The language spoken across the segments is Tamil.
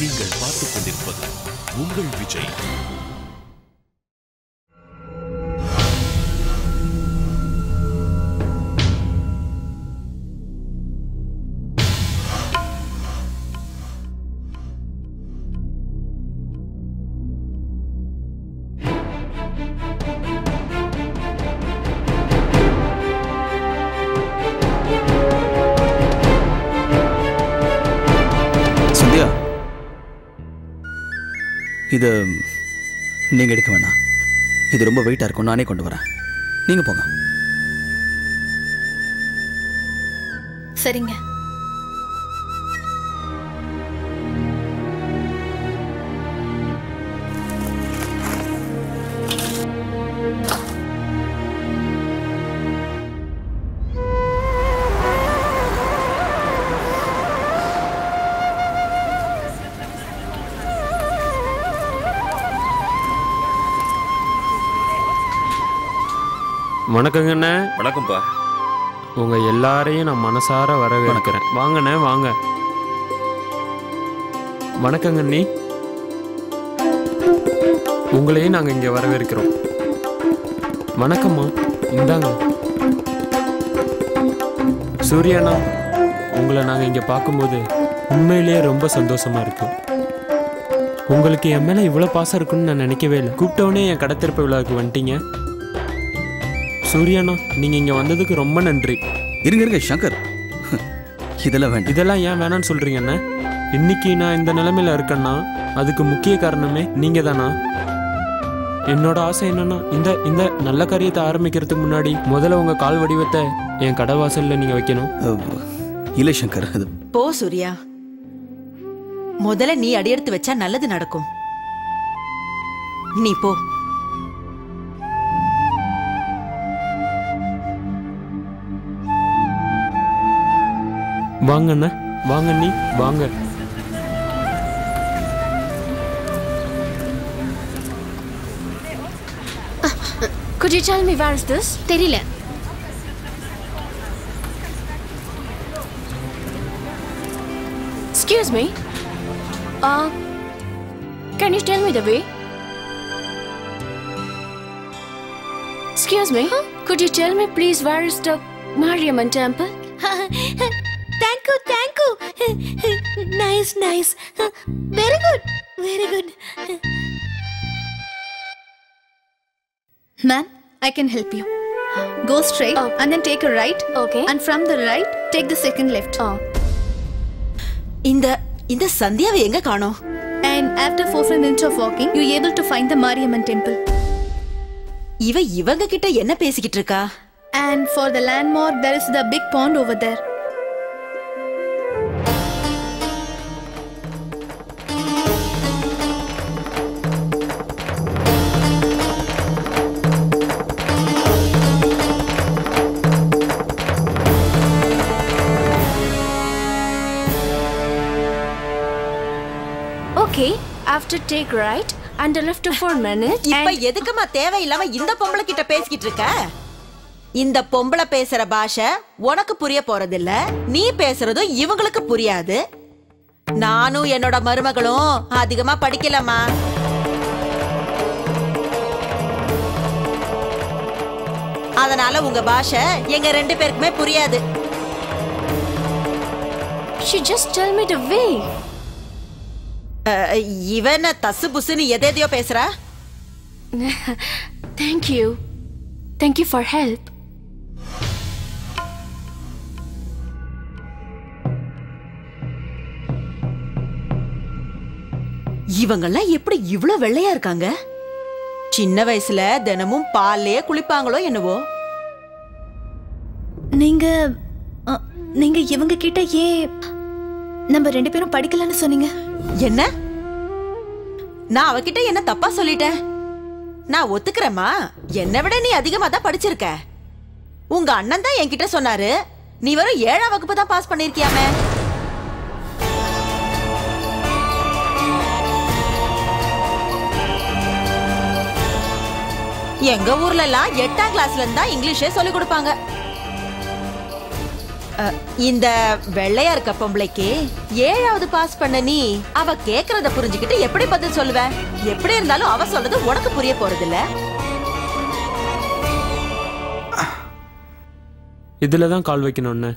நீங்கள் பார்த்துக் கொண்டிருப்பது உங்கள் விஜய். இது நீங்க எடுக்க வேணாம், இது ரொம்ப வெயிட்டா இருக்கும், நானே கொண்டு வரேன், நீங்க போங்க. சரிங்க. வணக்கங்கண்ணே. வணக்கம்ப்பா. உங்க எல்லாரையும் நான் மனசார வரவேற்கிறேன். வாங்கண்ணே வாங்க. வணக்கங்கண்ணி, உங்களையும் நாங்கள் இங்கே வரவேற்கிறோம். வணக்கம்மா, இந்தாங்க. சூர்யாண்ணா, உங்களை நாங்கள் இங்கே பார்க்கும்போது உண்மையிலேயே ரொம்ப சந்தோஷமா இருக்கு. உங்களுக்கு என் மேலே இவ்வளோ பாசம் இருக்குன்னு நான் நினைக்கவே இல்லை. கூப்பிட்டவொடனே என் கடத்திருப்பு விழாவுக்கு வந்துட்டீங்க. சூர்யாண்ணா, நீங்கள் இங்கே வந்ததுக்கு ரொம்ப நன்றி. இருங்க சங்கர், இதெல்லாம் ஏன் வேணான்னு சொல்கிறீங்கண்ணே? இன்னைக்கு நான் இந்த நிலைமையில் இருக்கேன்னா அதுக்கு முக்கிய காரணமே நீங்கள் தானா? என்னோட ஆசை என்னன்னா, இந்த நல்ல காரியத்தை ஆரம்பிக்கிறதுக்கு முன்னாடி முதல்ல உங்கள் கால் வடிவத்தை என் கடை வாசலில் நீங்கள் வைக்கணும். இல்லை சங்கர், அது போ சூர்யா, முதல்ல நீ அடியெடுத்து வச்சா நல்லது நடக்கும். நீ போ. வாங்கண்ணா, வாங்க நீ வாங்க. Could you tell me where is this? தெரியல. Excuse me. Can you tell me the way? Excuse me. Could you tell me please where is the Mariamman temple? Thank you. Nice. Very good. Ma'am, I can help you. Go straight and then take a right. Okay. And from the right, take the second left. இந்த சந்தியாவை எங்க காணோம்? And after 4 minutes of walking, you able to find the Mariamman temple. இவங்க கிட்ட என்ன பேசிக்கிட்டு இருக்கா? And for the landmark, there is the big pond over there. Okay, after take right and left for a minute. இப்ப எதுக்குமா தேவையில்லாம இந்த பொம்பளை கிட்ட பேசிக்கிட்டு இருக்க? இந்த பொம்பளை பேசுற பாஷை உனக்கு புரிய போறதில்ல, நீ பேசுறதும் இவங்களுக்கு புரியாது. நானும் என்னோட மருமகளும் அதிகமா படிக்கலாமா. அதனால உங்க பாஷை எங்க 2 பேருக்குமே புரியாது. She just tell me the way. இவன தசு புசுன்னு எதையோ பேசுறா. Thank you for help. இவங்கெல்லாம் எப்படி இவ்ளோ வெள்ளையா இருக்காங்க? சின்ன வயசுல தினமும் பால்லையே குளிப்பாங்களோ என்னவோ. நீங்க இவங்க கிட்ட ஏன் நம்ம 2 பேரும் படிக்கலன்னு சொன்னீங்க? என்ன? நான் அவகிட்ட என்ன தப்பா சொல்லிட்டேன்? நான் ஒத்துக்கிறேம்மா, என்னை விட நீ அதிகமா தான் படிச்சிருக்க. உங்க அண்ணன் தான் என்கிட்ட சொன்னாரு, நீ வெறும் 7ஆம் வகுப்பு தான் பாஸ் பண்ணிருக்கியாமே. எங்க ஊர்ல எல்லாம் 8ஆம் கிளாஸ்ல இருந்தா இங்கிலீஷே சொல்லி கொடுப்பாங்க. இந்த வெள்ளையா இருக்க பொம்பளைக்கு 7வது பாஸ் பண்ண நீ அவ கேக்குறத புரிஞ்சுக்கிட்டு எப்படி பதில் சொல்லுவ? எப்படி இருந்தாலும் அவ சொல்றது உனக்கு புரிய போறது இல்ல. இதுலதான் கால் வைக்கணும்னு.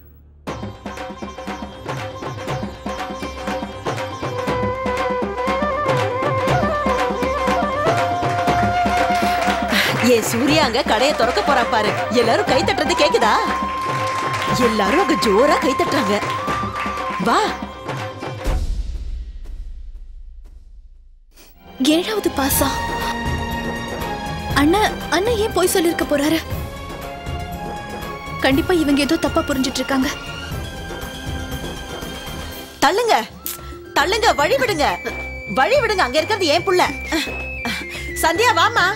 ஏ சூர்யா அங்க கடையை திறக்க போறா பாரு. எல்லாரும் கை தட்டுறது கேக்குதா? எல்லாரும் அங்க ஜோரா கை தட்டுறாங்க. வா. 7வது பாஸா? அண்ணா அண்ணா ஏன் போய் சொல்லிருக்க போறாரு? கண்டிப்பா இவங்க ஏதோ தப்பா புரிஞ்சிட்டு இருக்காங்க. தள்ளுங்க தள்ளுங்க, வழி விடுங்க வழி விடுங்க. அங்க இருக்கிறது ஏன் புள்ள. சந்தியா வாமா.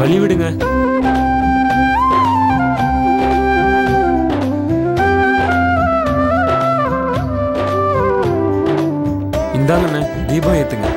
வழி விடுங்க. இந்தாங்கண்ணே, தீபம் ஏத்துங்க.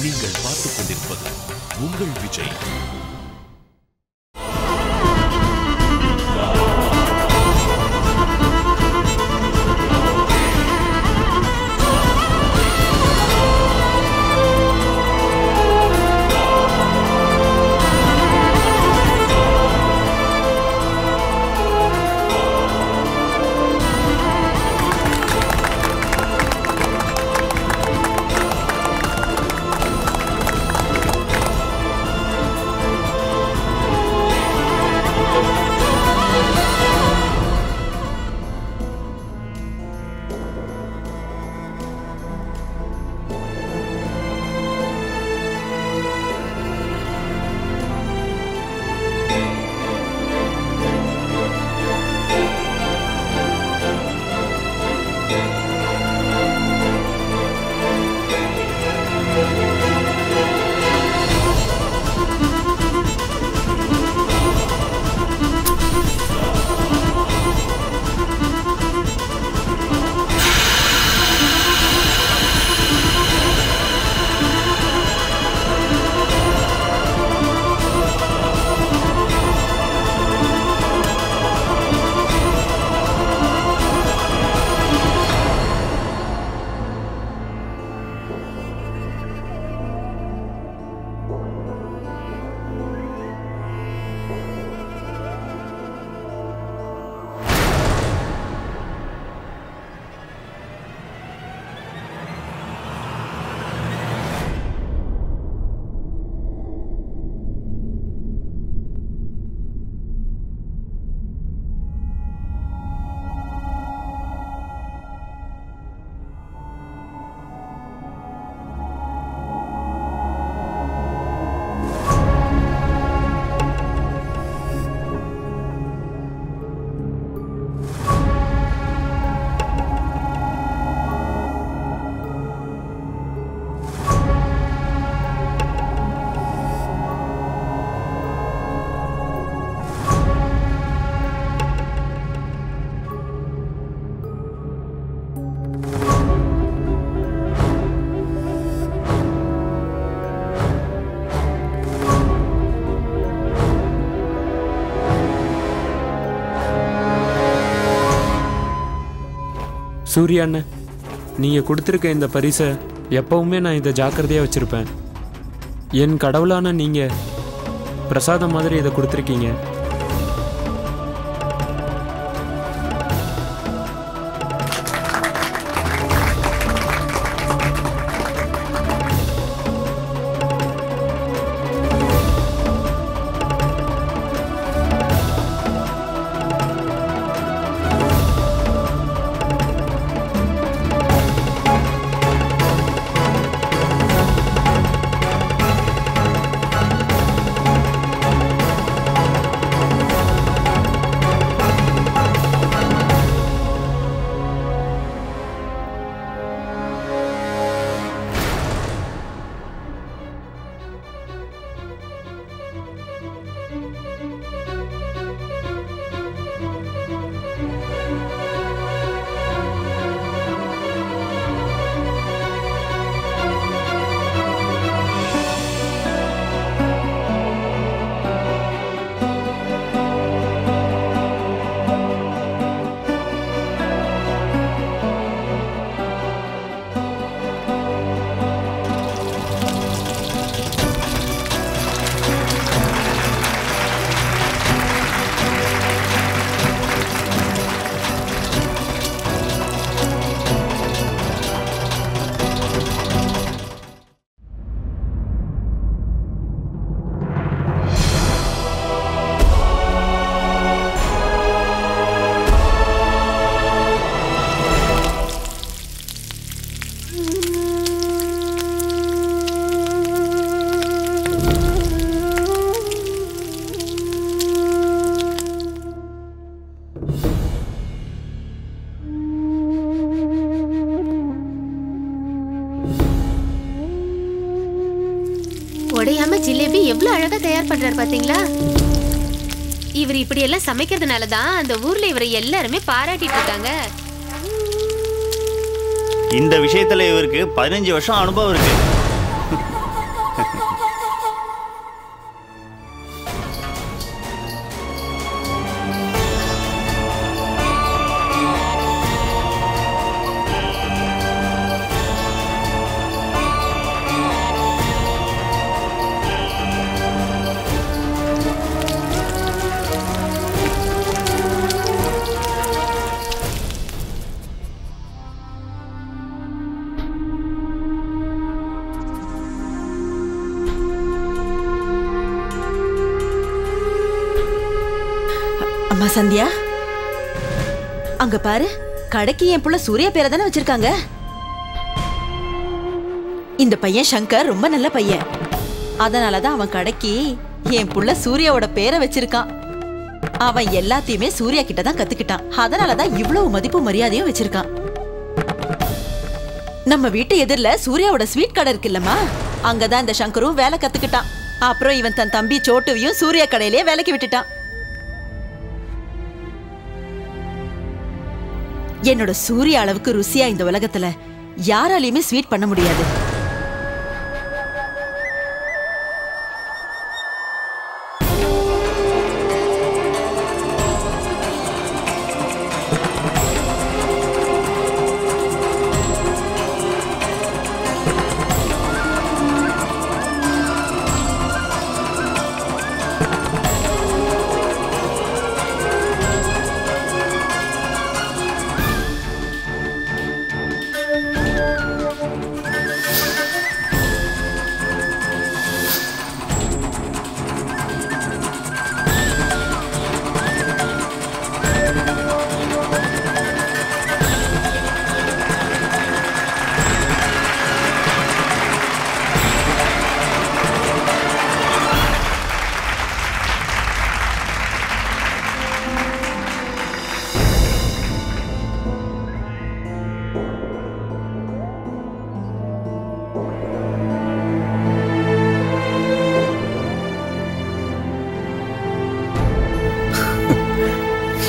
நீங்கள் பார்த்துக் கொண்டிருப்பது உங்கள் விஜய். சூர்யா அண்ணன், நீங்கள் கொடுத்துருக்க இந்த பரிசை எப்பவுமே நான் இதை ஜாக்கிரதையாக வச்சுருப்பேன். என் கடவுளான நீங்க பிரசாதம் மாதிரி இதை கொடுத்துருக்கீங்க. உடையாம ஜிலேபி எவ்வளவு அழகா தயார் பண்றாரு பாத்தீங்களா? இவர் இப்படி எல்லாம் சமைக்கிறதுனாலதான் அந்த ஊர்ல இவரை எல்லாருமே பாராட்டிட்டு இருக்காங்க. இந்த விஷயத்துல இவருக்கு 15 வருஷம் அனுபவம் இருக்கு. அம்மா சந்தியா, அங்க பாரு, கடைக்கு என் புள்ள சூர்யா பேரை தானே வச்சிருக்காங்க. இந்த பையன் சங்கர் ரொம்ப நல்ல பையன். அதனாலதான் அவன் கடைக்கு என் புள்ள சூர்யாவோட பேரை வச்சிருக்கான். அவன் எல்லாத்தையுமே சூர்யா கிட்ட தான் கத்துக்கிட்டான். அதனாலதான் இவ்வளவு மதிப்பு மரியாதையும் வச்சிருக்கான். நம்ம வீட்டு எதிரில சூர்யாவோட ஸ்வீட் கடை இருக்குல்லம்மா, அங்கதான் இந்த சங்கரும் வேலை கத்துக்கிட்டான். அப்புறம் இவன் தன் தம்பி சோட்டுவையும் சூர்யா கடையிலேயே வேலைக்கு விட்டுட்டான். என்னோட சூர்யா அளவுக்கு ருசியா இந்த உலகத்துல யாராலையுமே ஸ்வீட் பண்ண முடியாது.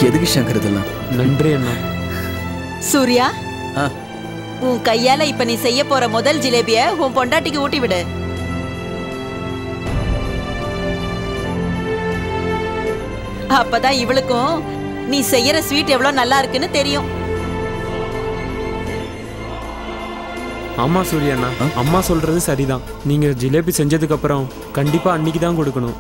எதுக்கு சங்கர் இதெல்லாம்? நன்றி அண்ணா. சூர்யா, உன் கையால இப்ப நீ செய்ய போற முதல் ஜிலேபிய உன் பொண்டாட்டிக்கு ஊட்டி விடு. அப்பதான் இவளுக்கும் நீ செய்யற ஸ்வீட் எவ்வளவு நல்லா இருக்குன்னு தெரியும். ஆமா சூர்யாண்ணா, அம்மா சொல்றது சரிதான். நீங்க ஜிலேபி செஞ்சதுக்கு அப்புறம் கண்டிப்பா அன்னைக்கு தான் கொடுக்கணும்.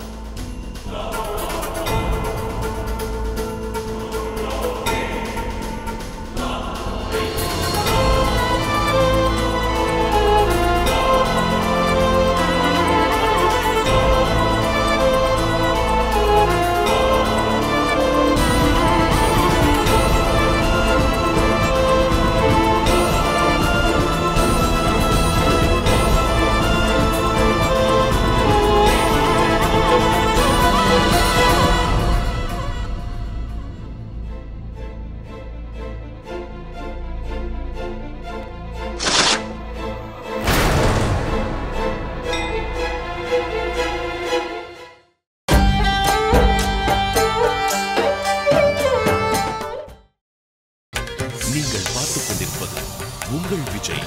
நீங்கள் பார்த்துக் கொண்டிருப்பது உங்கள் விஜய்.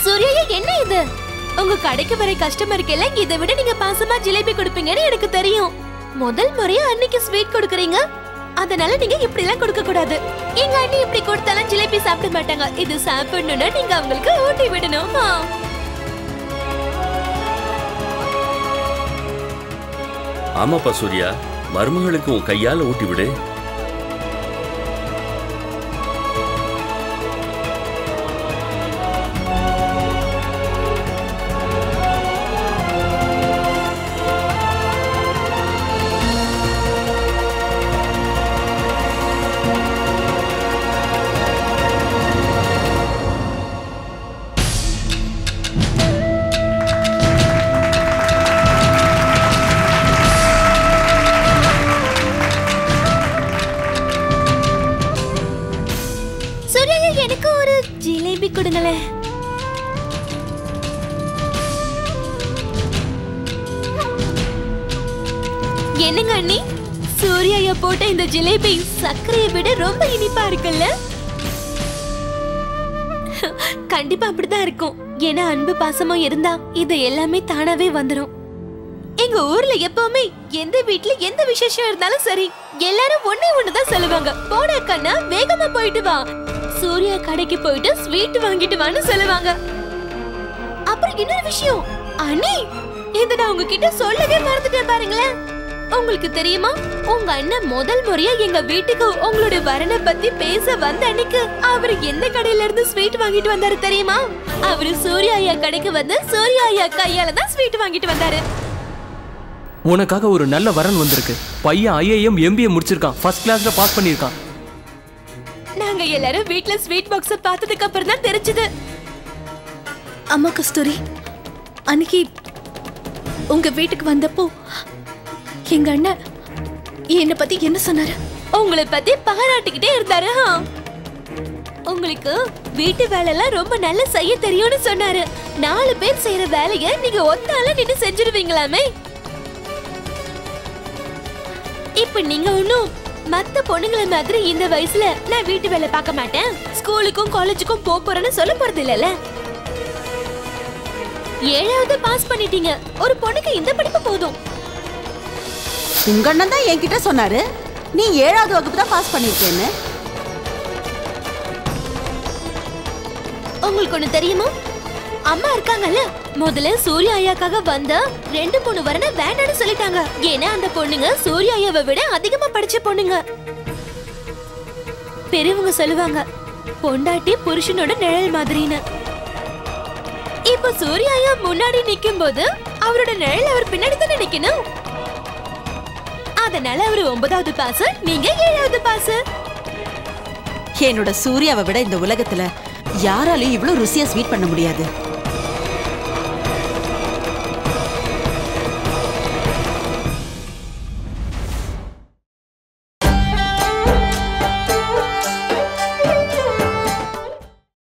சூர்யா, என்ன இது? உங்க கடைக்கு வர கஸ்டமருக்கு எல்லாம் இதை விட நீங்க பாசமா ஜிலேபி கொடுப்பீங்கன்னு எனக்கு தெரியும். முதல் முறையா அன்னைக்கு ஸ்வீட் கொடுக்கறீங்க, அதனால நீங்க இப்படி எல்லாம் கொடுக்க கூடாது. எங்க அண்ணி இப்படி கொடுத்தாலும் ஜிலேபி சாப்பிட மாட்டாங்க. இது சாப்பிடணும்னா நீங்க அவங்களுக்கு ஊட்டி விடணும். ஆமாப்பா சூர்யா, மருமகளுக்கு உன் கையால ஊட்டி விடு. எனக்கு ஒரு ஜிலேபி கொடுங்களே. என்னங்க அண்ணி, சூர்யா போட்ட இந்த ஜிலேபி சர்க்கரையை விட ரொம்ப இனிப்பா இருக்குல்ல? கண்டிப்பா அப்படிதான் இருக்கும். ஏன்னா அன்பு பாசமும் இருந்தா இது எல்லாமே தானாவே வந்துரும். எங்க ஊர்ல எப்பவுமே எந்த வீட்ல எந்த விசேஷம் இருந்தாலும் சரி, எல்லாரும் ஒண்ணே ஒண்ணுதான் சொல்லுவாங்க, போடா கண்ணா வேகமா போயிட்டு வா, சூர்யா கடைக்கு போயிட்டு ஸ்வீட் வாங்கிட்டு வான்னு சொல்லுவாங்க. அப்புறம் இன்னொரு விஷயம் அண்ணி, இத நான் உங்ககிட்ட சொல்லவே மறந்துட்டேன் பாருங்களேன். உங்களுக்கு தெரியுமா, உங்க அண்ணன் முதல் முறையா எங்க வீட்டுக்கு உங்களோட வரனை பத்தி பேச வந்த அன்னைக்கு அவரு எந்த கடையில இருந்து ஸ்வீட் வாங்கிட்டு வந்தாரு தெரியுமா? அவரு சூர்யா ஐயா கடைக்கு வந்து சூர்யா ஐயா கையால தான் ஸ்வீட் வாங்கிட்டு வந்தாரு. உனக்காக ஒரு நல்ல வரன் வந்திருக்கு. பையன் IIM MBA முடிச்சிருக்கான், ஃபர்ஸ்ட் கிளாஸ்ல பாஸ் பண்ணிருக்கான். நாங்க எல்லாரும் வீட்ல ஸ்வீட் பாக்ஸ் பார்த்ததுக்கு அப்புறம் தான் தெரிஞ்சது. அம்மா கஸ்தூரி, அன்னைக்கு உங்க வீட்டுக்கு வந்தப்போ எங்க அண்ணன் என்ன பத்தி என்ன சொன்னாரு? உங்களை பத்தி பாராட்டிக்கிட்டே இருந்தாரு. உங்களுக்கு வீட்டு வேலை எல்லாம் ரொம்ப நல்லா செய்ய தெரியும்னு சொன்னாரு. 4 பேர் செய்யற வேலைய நீங்க ஒத்தால நின்னு செஞ்சிருவீங்களாமே. இப்ப நீங்க ஒண்ணும் மத்த பொண்ணுங்கள மாதிரி இந்த வயசுல நான் வீட்டு வேலை பார்க்க மாட்டேன், ஸ்கூலுக்கும் காலேஜுக்கும் போறேன்னு சொல்ல போறது இல்லல. 7வது பாஸ் பண்ணிட்டீங்க. ஒரு பொண்ணுக்கு இந்த படிப்பு போதும். உங்க அண்ணன் தான் என்கிட்ட சொன்னாரு, நீ 7வது வகுப்பு தான் பாஸ் பண்ணிருக்கேன்னு. உங்களுக்கு ஒண்ணு தெரியுமா, அம்மா இருக்காங்கல்ல, முதல்ல சூர்யா ஐயாக்காக வந்த 2-3 வரனை வேண்டான்னு சொல்லிட்டாங்க. ஏன்னா அந்த பொண்ணுங்க சூர்யா ஐயாவை விட அதிகமா படிச்ச பொண்ணுங்க. பெரியவங்க சொல்லுவாங்க, பொண்டாட்டி புருஷனோட நிழல் மாதிரின்னு. இப்ப சூர்யா ஐயா முன்னாடி நிக்கும் போது அவரோட நிழல் அவர் பின்னாடி தானே நிக்கணும். அதனால அவரு 9வது பாஸ், நீங்க 7வது பாஸ். என்னோட சூர்யாவை விட இந்த உலகத்துல யாராலையும் இவ்வளவு ருசியா ஸ்வீட் பண்ண முடியாது.